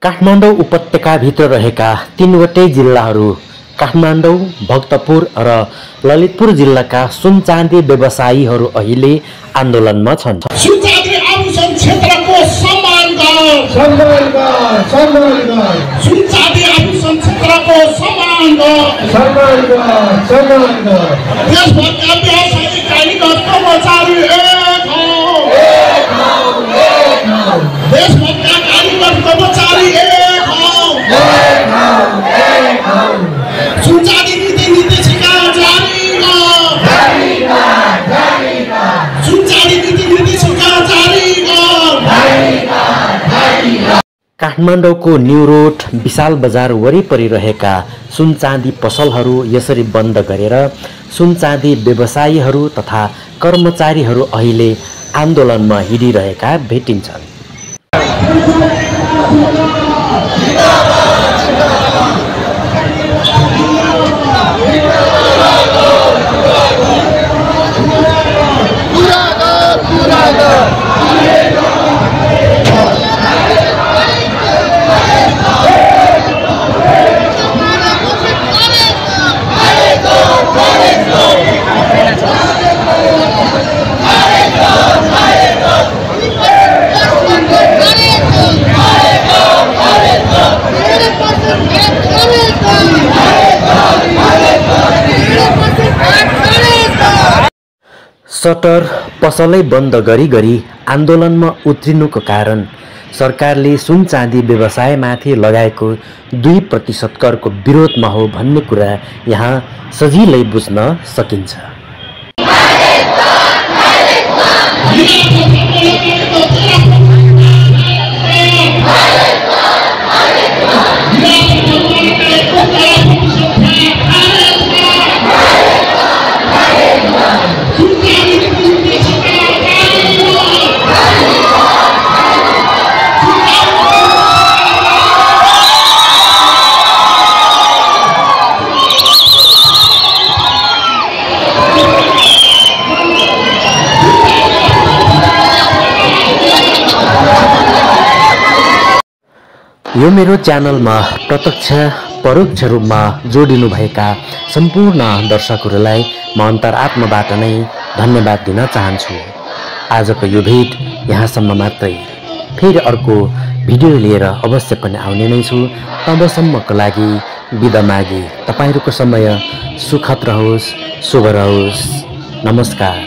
काठमाडौँ उपत्यकाभित्र रहेका तीनवटै जिल्लाहरू काठमाडौँ, भक्तपुर र ललितपुर जिल्लाका सुन चाँदी व्यवसायीहरू अहिले आन्दोलनमा छन्। सुन चाँदी आभूषण क्षेत्रको सम्मान गर, सुन चाँदी आभूषण क्षेत्रको सम्मान गर। देशभरका व्यवसायी कारीगर कर्मचारी एक हौ, देशभरका कारीगर कर्मचारी एक हौ। सुन चाँदी नीति निर्देशिका जारी कर, सुन चाँदी नीति निर्देशिका जारी कर। काठमाडौँको न्यू रोड विशाल बजार वरिपरि रहेका सुन चाँदी पसलहरू यसरी बन्द गरेर सुन चाँदी व्यवसायीहरू तथा कर्मचारीहरू अहिले आन्दोलनमा हिँडिरहेका भेटिन्छन्। सटर पसलै बन्द गरी गरी आन्दोलनमा उत्रिनुको कारण सरकारले सुन चाँदी व्यवसायमाथि लगाएको 2% करको विरोधमा हो भन्ने कुरा यहाँ सजिलै बुझ्न सकिन्छ। यो मेरो च्यानलमा प्रत्यक्ष परोक्ष रूपमा जोडिनुभएका सम्पूर्ण दर्शकहरूलाई म अन्तरात्माबाट नै धन्यवाद दिन चाहन्छु। आजको यो भेट यहाँसम्म मात्रै। फेरि अर्को भिडियो लिएर अवश्य पनि आउने नै छु। तबसम्मको लागि बिदा मागी तपाईहरूको समय सुखद रहोस्, शुभ रहोस्। नमस्कार।